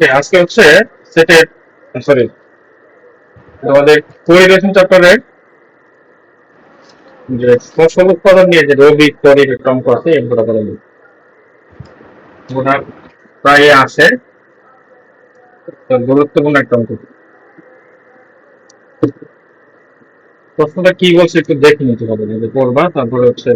ওকে, আজকে হচ্ছে সেটের সরি আমাদের কোরিলেশন চ্যাপ্টারের যে ফসল উৎপাদন নিয়ে যে রবি খরিফ একটা অঙ্ক আছে এগুলো করা যাবে। ওটা প্রায় আসে, তো গুরুত্বপূর্ণ একটা অঙ্ক। প্রশ্নটা কি বলছে একটু দেখে নিতে হবে, যে পড়বা তারপরে হচ্ছে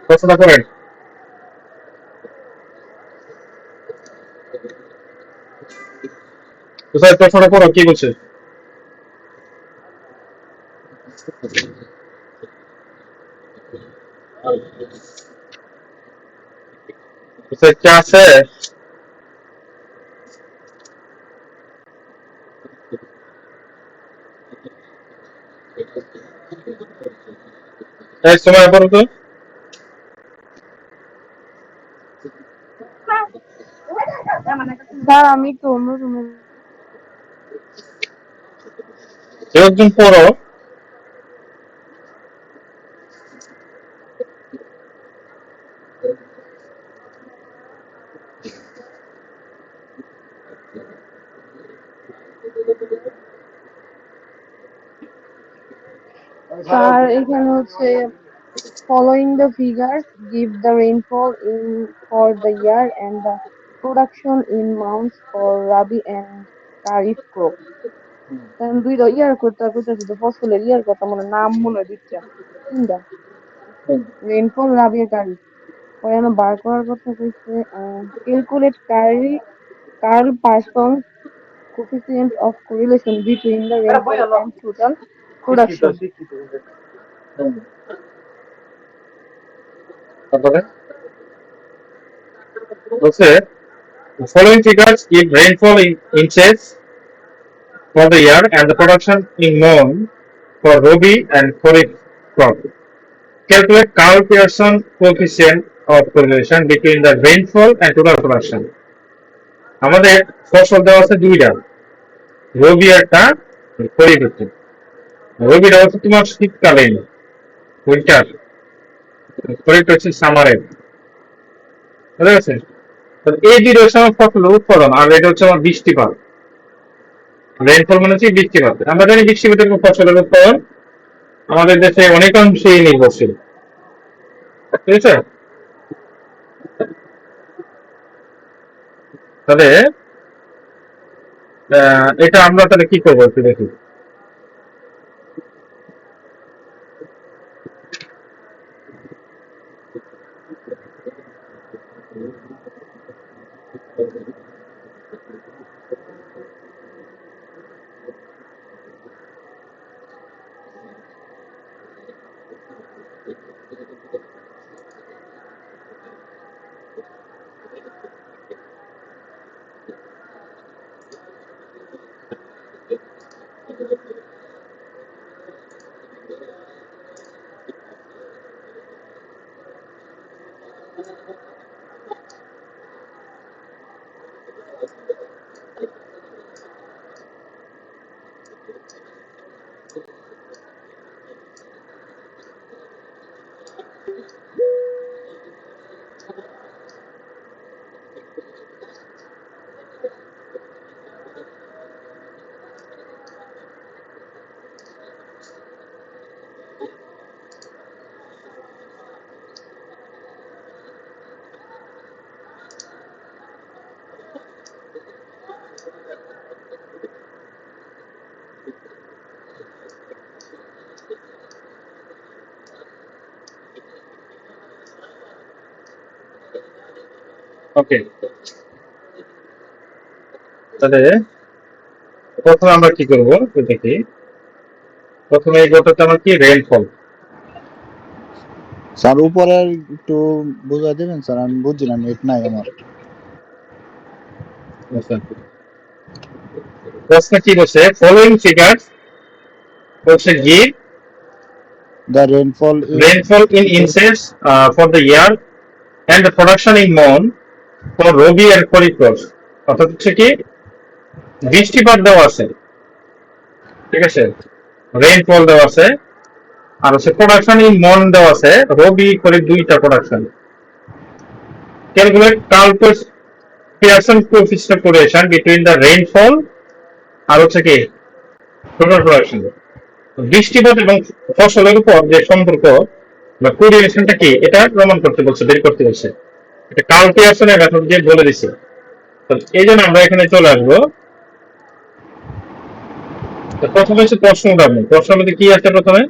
প্রশ্নটা করেন। তো স্যার প্রশ্নটা পড়ো কি বলছে। তো স্যার কি আছে? এই সময় পড়ো তো। স্যার আমি একটু অন্য রুমে। কেউ একজন পড়ো। স্যার এখানে হচ্ছে following the figures give the rainfall in for the year and the production in months for Rabi and Kharif crops. কারণ দুইটা ইয়ার করতে করতেছি তো ফসলের ইয়ার কথা মনে নাম মনে হয় দুইটা তিনটা রেইনফল রাবি আর কারিফ পরে আমার বার করার কথা কইছে calculate Karl Pearson coefficient of correlation between the rainfall and total production. তারপরে বলছে following figures give rainfall in inches for the year and the production in mon for Rabi and Kharif crop. Calculate Carl Pearson coefficient of correlation between the rainfall and total production. আমাদের ফসল দেওয়া আছে দুইটা, রবি একটা খরিফ হচ্ছে। রবিটা হচ্ছে তোমার শীতকালীন উইন্টার, খরিফটা হচ্ছে সামারের, বুঝা গেছে? এই দুইটা হচ্ছে আমার ফসলের উৎপাদন, আর এটা হচ্ছে আমার বৃষ্টিপাত। রেইনফল মানে হচ্ছে বৃষ্টিপাত। আমরা জানি বৃষ্টিপাতের উপর ফসলের উৎপাদন আমাদের দেশে অনেকাংশেই নির্ভরশীল, ঠিক আছে? তাহলে এটা আমরা তাহলে কি করবো একটু দেখি। ওকে, তাহলে প্রথমে আমরা কি করবো একটু দেখি। প্রথমে এই গোটাতে আমার কি রেইনফল। স্যার উপরের একটু বুঝাই দেবেন স্যার, আমি বুঝছি না, নেট নাই আমার। প্রশ্ন কি বলছে, ফলোইং ফিগার বলছে give The rainfall in inches for the year and the production in mon for Rabi and Kharif crops. অর্থাৎ হচ্ছে কি বৃষ্টিপাত দেওয়া আছে, ঠিক আছে, রেইনফল দেওয়া আছে, আর হচ্ছে প্রোডাকশন ইন মন দেওয়া আছে, রবি করে দুইটা production. Calculate Pearson coefficient of correlation between the rainfall আর হচ্ছে কি টোটাল প্রোডাকশন। বৃষ্টিপাত এবং ফসলের উপর যে সম্পর্ক বা কোরিলেশনটা কি এটা প্রমাণ করতে বলছে, বের করতে বলছে। এটা কার্ল পিয়ারসনের মেথড দিয়ে বলে দিছে। তো এই জন্য আমরা এখানে চলে আসবো। তো প্রথমে হচ্ছে প্রশ্নটা, প্রশ্নের মধ্যে কি আছে প্রথমে?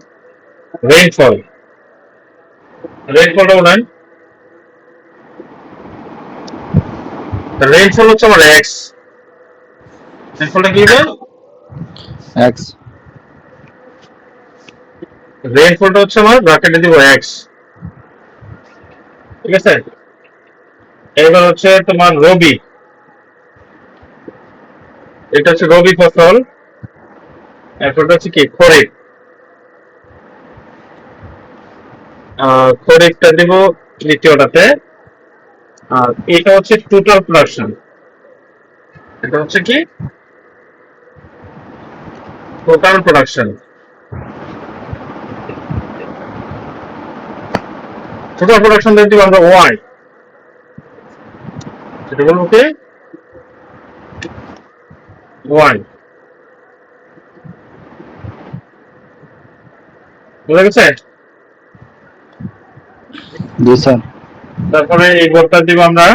রেইনফল। রেইনফলটা বলেন। রেইনফল হচ্ছে আমার এক্স। রেইনফলটা কি হবে? এক্স। রেইনফলটা হচ্ছে আমার ব্র্যাকেটে দিব এক্স, ঠিক আছে। এবার হচ্ছে তোমার রবি, এটা হচ্ছে রবি ফসল। এরপরটা হচ্ছে কি খরিফ, খরিফটা দিব দ্বিতীয়টাতে। আর এটা হচ্ছে টোটাল প্রোডাকশন, এটা হচ্ছে কি টোটাল প্রোডাকশন। টোটাল প্রোডাকশন দিব আমরা ওয়াই, সেটা বলবো কি ওয়াই। বুঝা গেছে? জি স্যার। তারপরে এই ঘরটা দিব আমরা,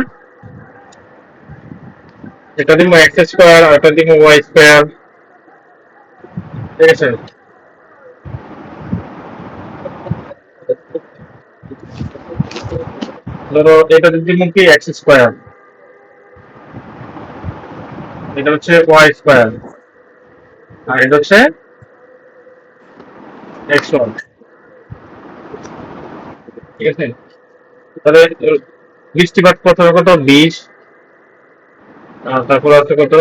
এটা দিব এক্স স্কোয়ার আর এটা দিব ওয়াই স্কোয়ার, ঠিক আছে। ধরো এটা দিব কি এক্স স্কোয়ার, এটা হচ্ছে ওয়াই স্কোয়ার, আর এটা হচ্ছে এক্স ওয়ান, ঠিক আছে। তাহলে বৃষ্টিপাত প্রথমে কত 20, তারপরে আছে কত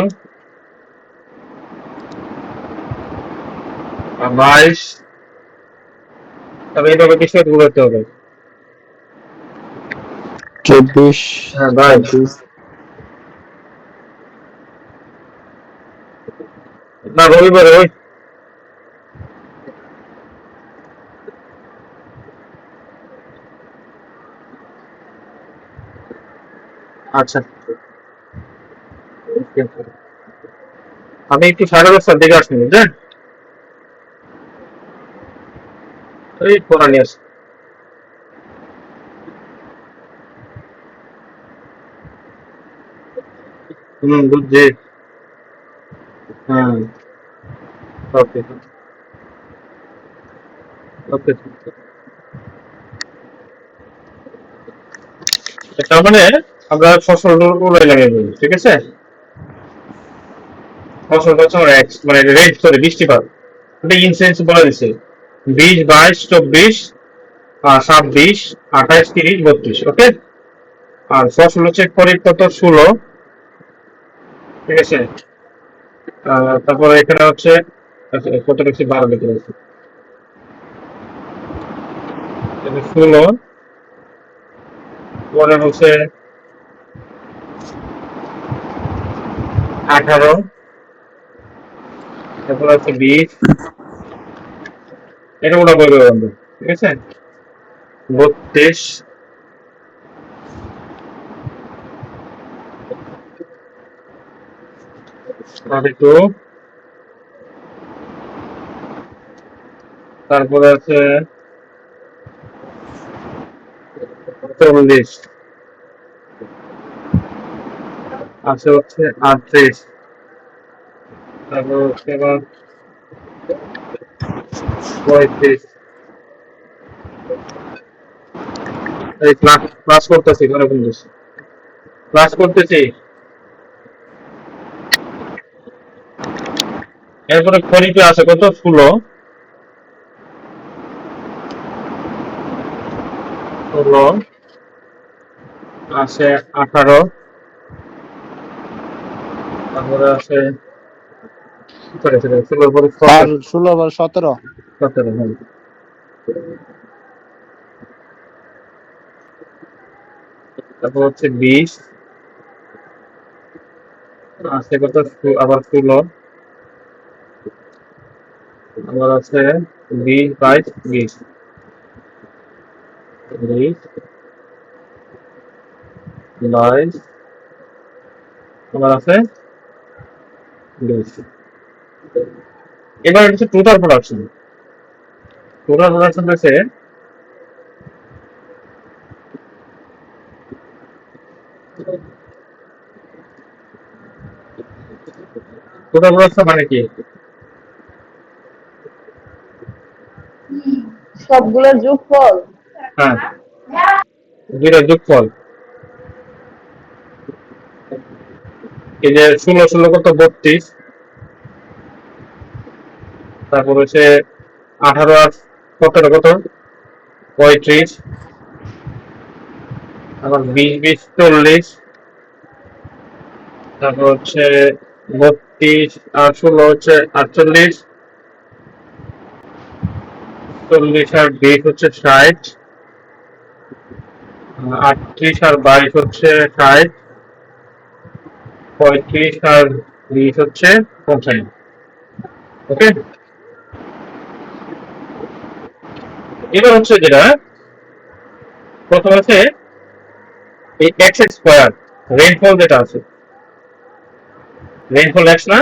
22, তবে এইভাবে বৃষ্টিপাত ঘুরাতে হবে। 24, হ্যাঁ 22 26। না রবিবারে ওই আচ্ছা। আমি একটু 10:30টার দিকে আসবো, বুঝলেন? এই পড়া নিয়ে আসি। বুঝছি। হ্যাঁ, ওকে ওকে। তার মানে আমরা ফসল উড়াই লাগাই বলি, ঠিক আছে। ফসলটা হচ্ছে আমার এক্স, মানে রেঞ্জ করে বৃষ্টিপাত, এটা ইনসেন্স বলে দিছে 20, 22, 24, 26, 28, 30, 32, ওকে। আর ফসল হচ্ছে খরিফ কত 16, ঠিক আছে। তারপরে এখানে হচ্ছে আচ্ছা, কত হচ্ছে 12 লিখে আছে, 16, পরে হচ্ছে 18, তারপরে হচ্ছে 20, এটা ওটা বলবে বন্ধু, ঠিক আছে। 32, 32, তারপরে আছে 40, আছে হচ্ছে 38, তারপর হচ্ছে আবার 35। এই ক্লাস ক্লাস করতেছি, কোনো বন্ধু ক্লাস করতেছি। এরপরে খরিফে আছে কত 16, 16 আছে 18, তারপরে আছে কি করে সেটা 16 পরে আর 17, 16 বার 17। 17, হ্যাঁ। তারপর হচ্ছে 20, আছে কত আবার 16, আবার আছে 20, 22, 20, 22, আবার আছে 20। এবার হচ্ছে টোটাল প্রোডাকশন। টোটাল প্রোডাকশন হচ্ছে টোটাল প্রোডাকশন মানে কি? সবগুলোর যোগফল। হ্যাঁ, দুইটার যোগফল। এই যে 16 কত 32, তারপর হচ্ছে 18 আর 17 কত 35, আবার 20, 40, তারপর হচ্ছে 32 আর 16 হচ্ছে 48, 40 আর 20 হচ্ছে 60, 38 আর 22 হচ্ছে 60, 35 আর 20 হচ্ছে 55। ওকে, এবার হচ্ছে যেটা প্রথম আছে এই এক্স স্কোয়ার রেইনফল যেটা আছে, রেইনফল এক্স না,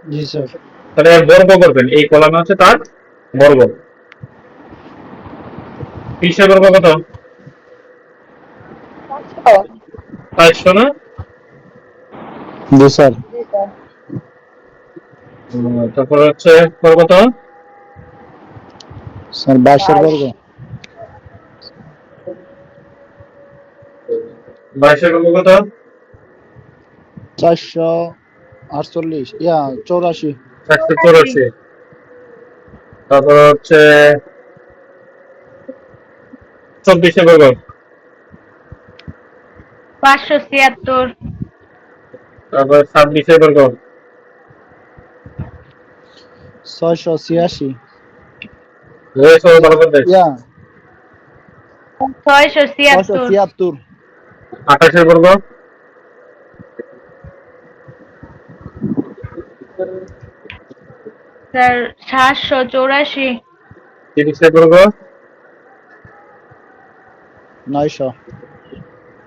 জি স্যার। তাহলে বর্গ করবেন, এই কলামে হচ্ছে তার বর্গ। পিসের বর্গ কত 500 না? জি স্যার। জি স্যার। তারপর হচ্ছে বর্গ কত স্যার 22 বর্গ। 22 বর্গ কত 448 84। 484। তারপর হচ্ছে 24 বর্গ 576। তারপর 26 বর্গ 686। রয়েছে বর্গ দেশ 676। 676। 28 বর্গ স্যার 784। 30 বর্গ 900।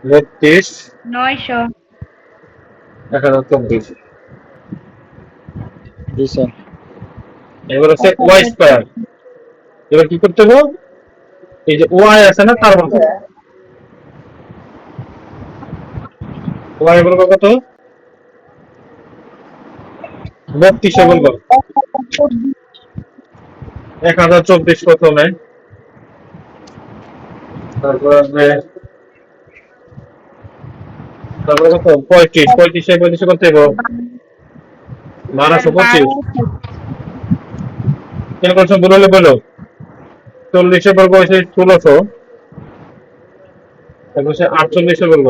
32, 900। 1024। জি স্যার। এবার হচ্ছে ওয়াই স্কোয়ার। এবার কি করতে হবে, এই যে ওয়াই আছে না তার বর্গ, ওয়াই বর্গ কত 32 বর্গ 1024 প্রথমে, তারপর আসবে তারপরে কত 35, 35 করতে হবে স্যার 1225। 1200। কেন করছো বললে বলো, 40 বর্গ হয়েছে 1600, তারপর হচ্ছে 48 বর্গ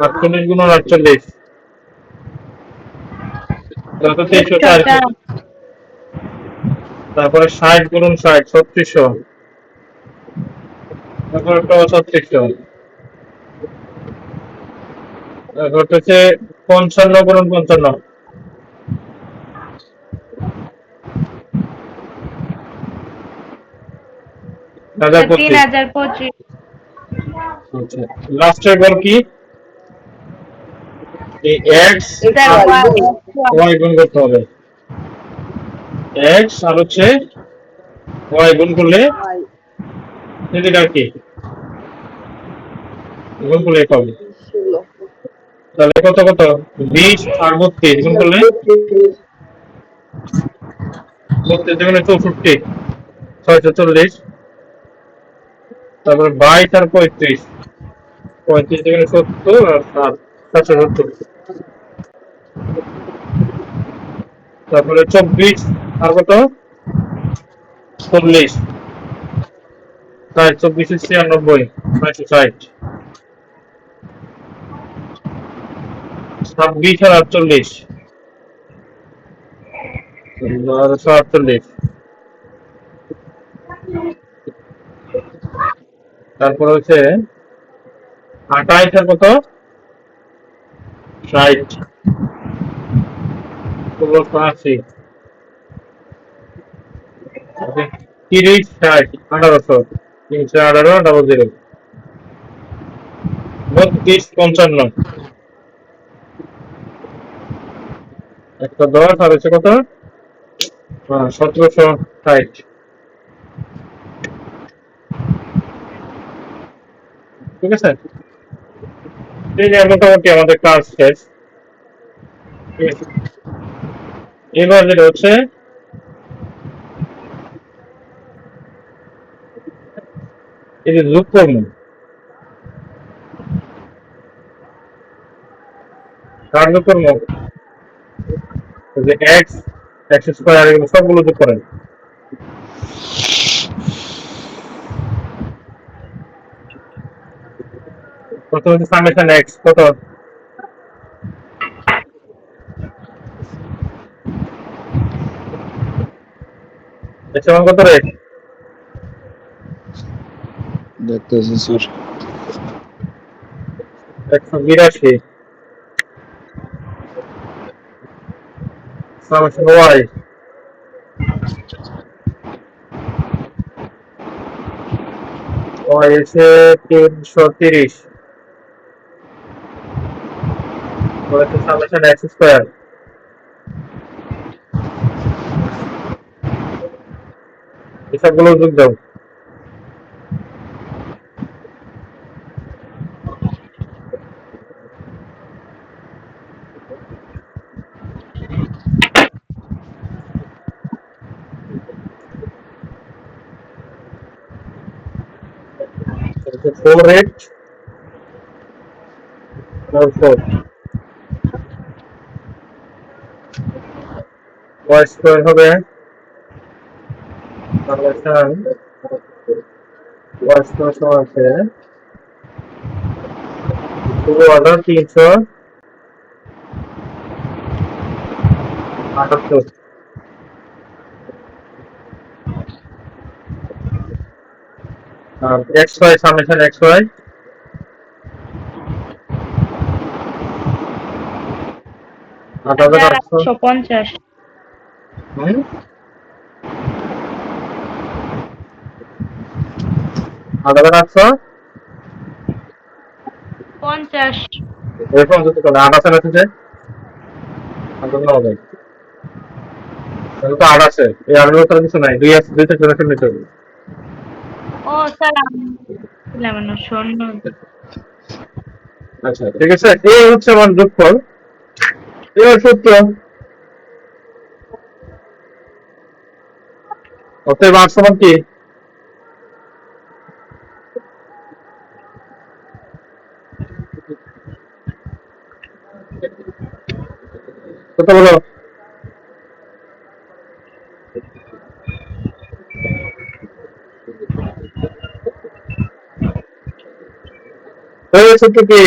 48 গুণ 48, যত 2304। 2304। তারপরে 60 গুণ 60 3600, তারপর একটা 3600, তারপর হচ্ছে 55 গুণ 55 স্যার 1025। 3025। আচ্ছা, লাস্টের বল কি, এই এক্স স্যার আর ওয়াই। ওয়াই গুণ করতে হবে, এক্স আর হচ্ছে ওয়াই গুণ করলে এদিকে আর কি গুণ করলে পাবে, তাহলে কত কত 20 আর 32 গুণ করলে 32 গুণে 64 640, তারপরে 22 আর 35, 35 গুণে 70 আর 770, তারপরে 24 আর কত 40, 24 96 960, 26 আর 48 1248, তারপর হচ্ছে 28 আর কত রাইট। 1680। ওকে। 30, 60, 1800, 318, 00, 32, 55, 110 আর হচ্ছে কত? 1760। ঠিক আছে, এই যে মোটামুটি আমাদের ক্লাস শেষ। ঠিক আছে, এবার যেটা হচ্ছে এই যে যোগ কর্ম, কার যোগ কর্ম, যে এক্স, এক্স স্কোয়ার, এগুলো সবগুলো যোগ করেন। প্রথম হচ্ছে সামেশন এক্স কত, এক্স সমান কত রে? দেখতেছি স্যার। 182। সামেশন ওয়াই, ওয়াই এসে 330। হচ্ছে সামেশন এক্স স্কোয়ার, এসবগুলো যোগ দাও। হচ্ছে 4844, ওয়াই স্কোয়ার হবে সামেশন ওয়াই স্কোয়ার সমান আছে 16378। আর X Y, summation X Y 8800। 1850। 8800 50। এরকম যদি করে 8 আছে না শেষে, আন্দোলন হবে, তাহলে তো 8 আছে, এই 8 এর কিছু নাই, 2 আছে, 2 থেকে জেনারেশন নিতে হবে। ও স্যার আমি ছিলাম না শূন্য। আচ্ছা ঠিক আছে, এই হচ্ছে আমার যোগফল। এবার সূত্র, অতএব আর সমান কি, কত বলো? এই সূত্র কি?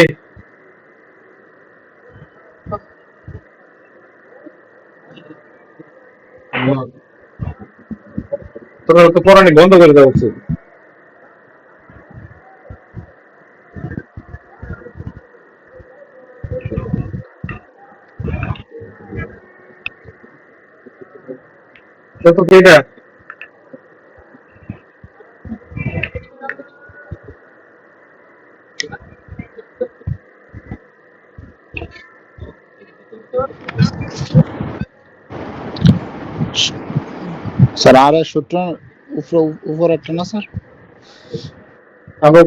তোমরা তো পড়ানি বন্ধ করে দেওয়া উচিত। কত কি এটা? স্যার আর এর সূত্র উপর একটা না স্যার? আমরা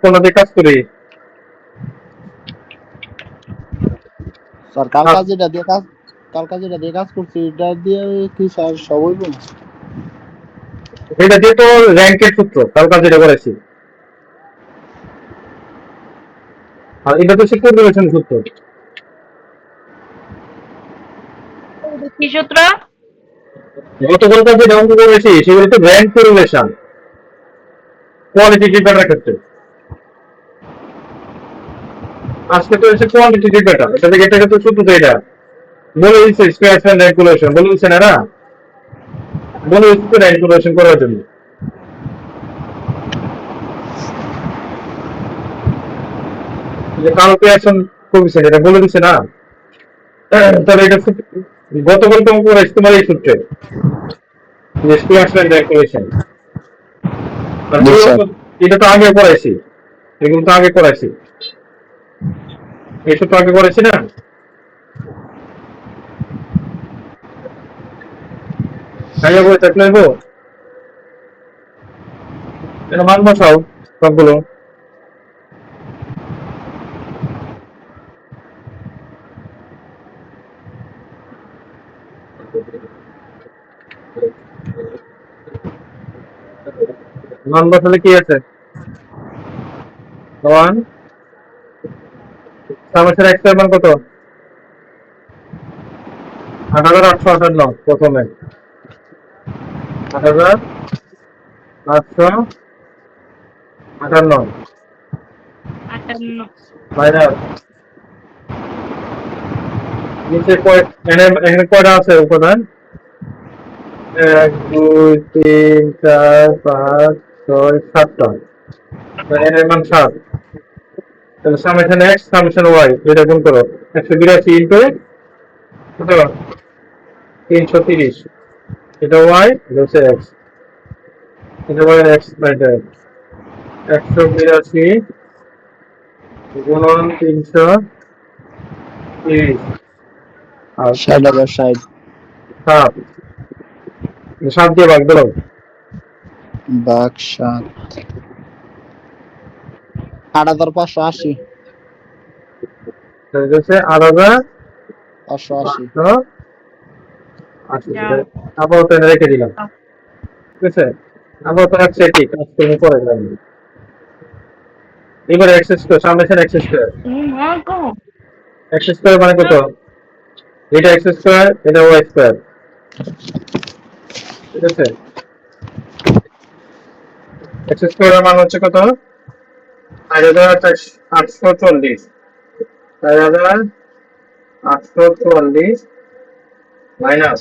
কোনটা কাজ করি? স্যার কালকা যেটা দিয়ে কাজ করছি এটা দিয়ে কি স্যার সব হইব? এটা দিয়ে তো র্যাঙ্কের সূত্র, কালকা যেটা করেছি। আর এটা তো সে কোরিলেশন সূত্র। কি সূত্র? গতকালকার যে অঙ্ক করেছি সেগুলো তো র্যাঙ্ক কোরিলেশন, কোয়ালিটেটিভ ডেটার ক্ষেত্রে। আজকে তো এসে কোয়ান্টিটেটিভ ডেটা, এটা থেকে এটা তো সূত্র তো এটা বলে দিচ্ছে স্পেস এন্ড র্যাঙ্কুলেশন বলে দিচ্ছে না, বলে দিচ্ছে র্যাঙ্কুলেশন করার জন্য। যে কারো পেয়ারসন কমিশন এটা বলে দিচ্ছে না। তাহলে এটা গতকাল তো করেছি তোমার এই সূত্রে স্কুল আসলেন ক্যালকুলেশন। জি স্যার। এটা তো আগে করাইছি, এগুলো তো আগে করাইছি, এসব তো আগে করেছি না। খাইয়া বই থাকলে গো এটা মান বসাও সবগুলো। মান বসালে কি আছে? ওয়ান সামেশের এক্স এর মান কত? 8858 প্রথমে 8858 58। মাইনাস নিচে এখানে কয়টা আছে উপাদান? 1 2 3 4 5 6 7টা। এন এর মান 7। তাহলে সামেশন এক্স সামেশন ওয়াই এটা গুণ করো। 182 ইন্টু কত? 330। এটা ওয়াই, এটা হচ্ছে এক্স, এটা ওয়াই এক্স বাইটা 182 গুণন 330 আর 60,060। 7, 7 দিয়ে ভাগ দাও। বাঘ 7। 8,580। তাহলে হচ্ছে 8580। 580। যাও। আপাতত এনে রেখে দিলাম, ঠিক আছে? আপাতত হচ্ছে ঠিক কাজ তুমি করে দিলাম। এবার x square summation x square. মা গো। এক্স স্কোয়ার মানে কত? এটা এক্স স্কোয়ার, এটা ওয়াই স্কোয়ার, ঠিক আছে? এক্স স্কোয়ারের মান হচ্ছে কত? 4840। 4840 minus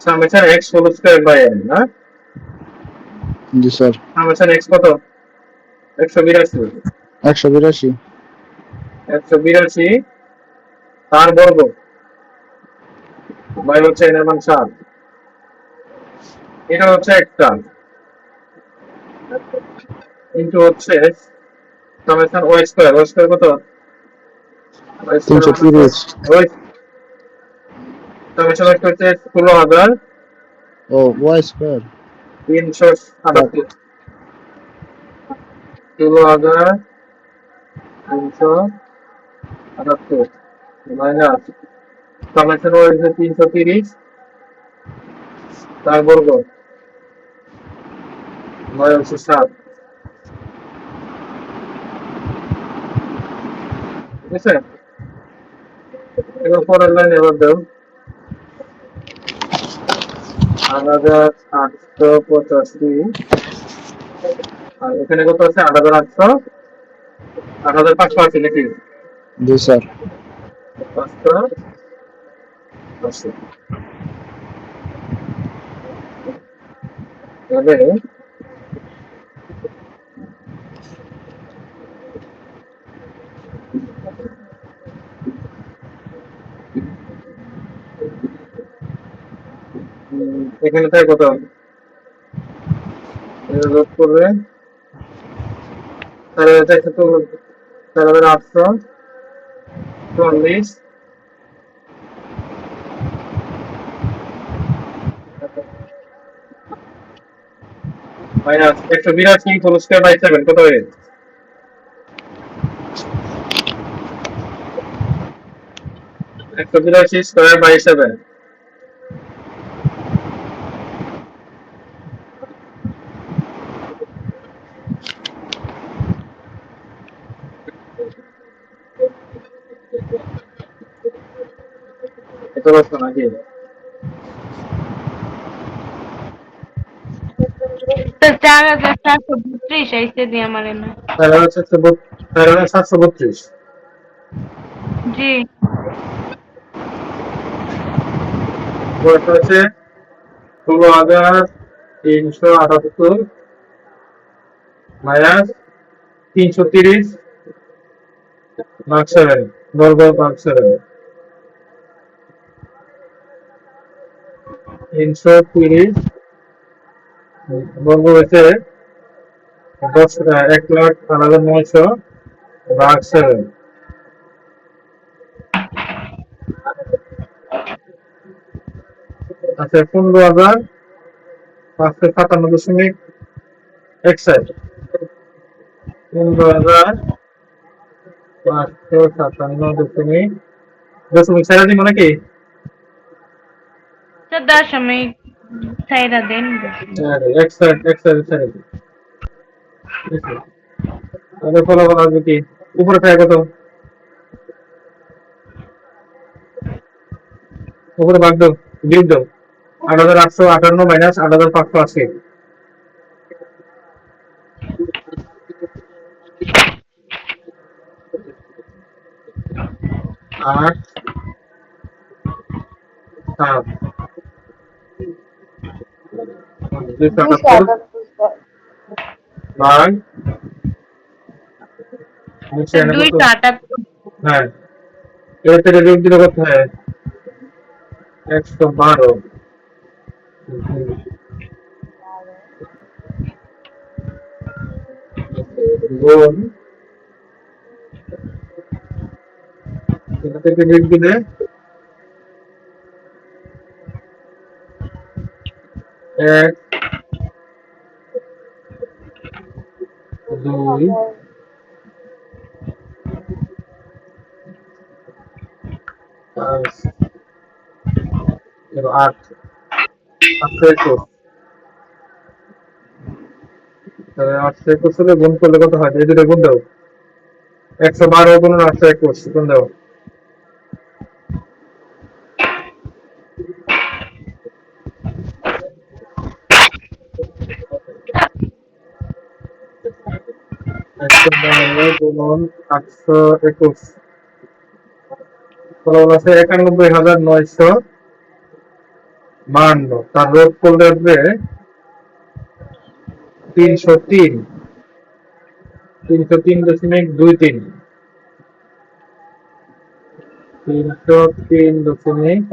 summation x whole square by n না? জি স্যার। সামেশন এক্স কত? 182। 182। 182 তার বর্গ বাই হচ্ছে এন এর মান 7। এটা হচ্ছে একটা কিন্তু হচ্ছে summation Y square, Y square কত? ওয়াই স্কোয়ার মানে হচ্ছে 330। ওয়াই সামেশন ওয়াই হচ্ছে 16378। ও Y square. 16378 minus summation Y হচ্ছে 330 তার বর্গ বাই হচ্ছে 7, ঠিক আছে? এবার পরের লাইন এবার দাও 8885। আর এখানে কত আছে? 8800, 8500 আছে নাকি? জি স্যার। 500 আছে। তাহলে এখানে তাই কত? এটা যোগ করবে 4840 মাইনাস 182 হোল স্কয়ার বাই 7 কত হয়? 182 স্কয়ার বাই 7 কত বসতো নাকি? তো 4432 আইসে দিয়ে আমার না। তাহলে হচ্ছে 732। জি। পরেরটা হচ্ছে 16378 মাইনাস 330 Mark 7. বর্গ Mark 7. তিনশো তিরিশ বর্গ হয়েছে 1,08,900 ভাগ 7। আচ্ছা 15,557.61। 15,557 ছেড়ে দিব নাকি? তো 10 ছাইরা দেন। এক সাইড ছেড়ে দিই। ঠিক আছে? তাহলে ফলাফল আসবে কি? উপরে থাকে কত? উপরে ভাগ দাও, বিয়োগ দাও। 8,858 মাইনাস 8,580। 8, 7, 278 278 ভাগ 96 কত? 278। হ্যাঁ, এর থেকে যোগ দিলে কত হয়? 112 গুণ এটা থেকে যোগ দিলে 1, 2, 5, 8, 821। তাহলে 821 হলে গুণ করলে কত হয়? এই দুটো গুণ দাও। 112 গুণ 821 গুণ দাও। 112 গুণ 821 ফলাফল আছে 91,952। তার রোধ করলে আসবে 303, 303.23, 303.23।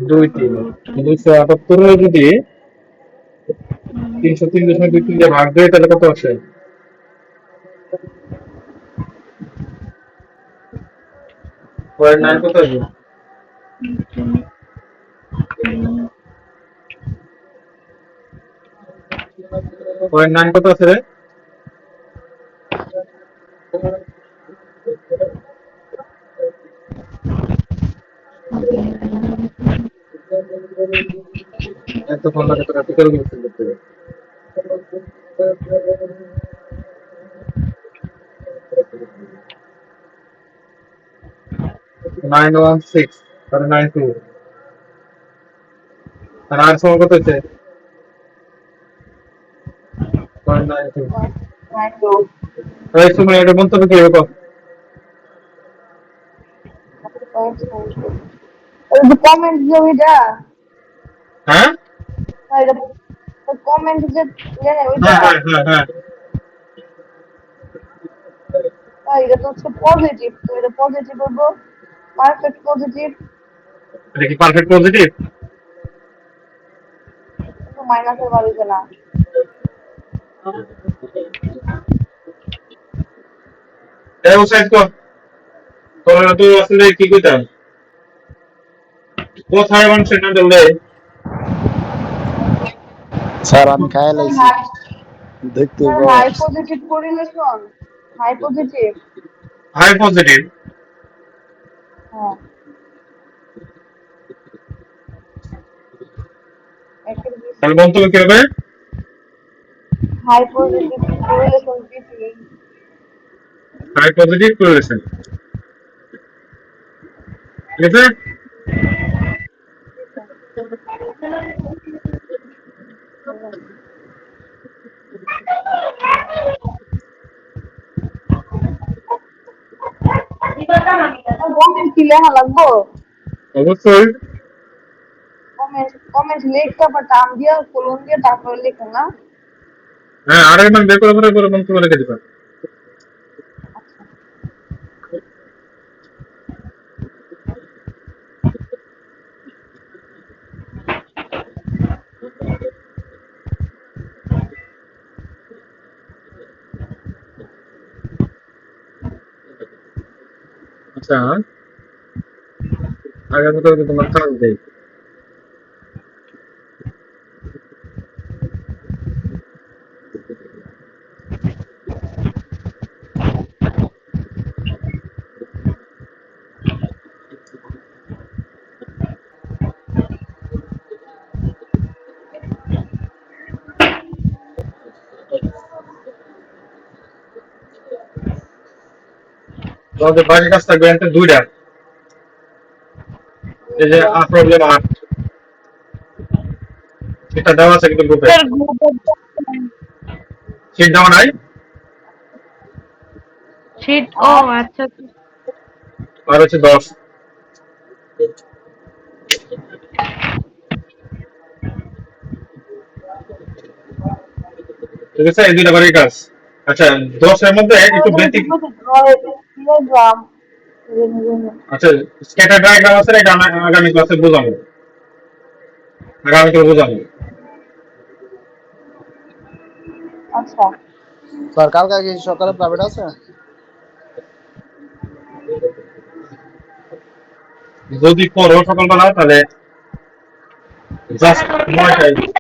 278 যদি 303.23 দিয়ে ভাগ দেয় তাহলে কত আসে? 0.9 কত আসবে? 0.9 কত আছে রে? এতক্ষণ লাগে তোরা টিকাল করতে করতে। 916 তাহলে 92 আর আর সময় কত হচ্ছে? 0.92। এই সময় এটা মন্তব্য কি হবে? কমেন্ট জমিটা হ্যাঁ কমেন্ট যে ওইটা হ্যাঁ হ্যাঁ হ্যাঁ হ্যাঁ এটা তো হচ্ছে পজিটিভ, তো এটা পজিটিভ হবো, পারফেক্ট পজিটিভ, এটা কি পারফেক্ট পজিটিভ? কিন্তু মাইনাসের বাড়িতে না। এই ওসাইড কর তোরা তো আসলে কি কইতাম কোথায় মানুষের না দৌড়ে স্যার আমি খাইয়া লাইছি, দেখতে স্যার বড়। High positive correlation, high positive. High positive হ্যাঁ, একের বেশি। তাহলে মন্তব্য কি হবে? হাই পজিটিভ কোরিলেশন বেশি। হাই পজিটিভ করেছেন, ঠিক আছে? কমেন্ট কি লেখা লাগবো? অবশ্যই। কমেন্ট লিখতে আবার টান দিয়া কলম দিয়ে তারপরে লিখো না? হ্যাঁ, আরেকবার বের করে মন্তব্য লিখে দিবা। আচ্ছা, আগামীকালকে তোমার কাজ দেই। তোমাদের বাকি কাজ থাকবে এতে দুইটা। এই যে প্রবলেম 8 সেটা দেওয়া আছে কিন্তু গ্রুপে। স্যার গ্রুপে শীট দেওয়া নাই? শিট ও আচ্ছা আচ্ছা। আর হচ্ছে 10। ঠিক আছে, এই দুইটা বাকি কাজ। আচ্ছা, 10 এর মধ্যে একটু বেসিক। ডিয়াগ্রাম আচ্ছা, স্ক্যাটার ডায়াগ্রাম আছে, এটা আমি আগামী ক্লাসে বোঝাবো। আগামীকাল বোঝাবো। আচ্ছা স্যার কালকে কি সকালে প্রাইভেট আছে? যদি পড়ো সকালবেলা তাহলে জাস্ট 9টায়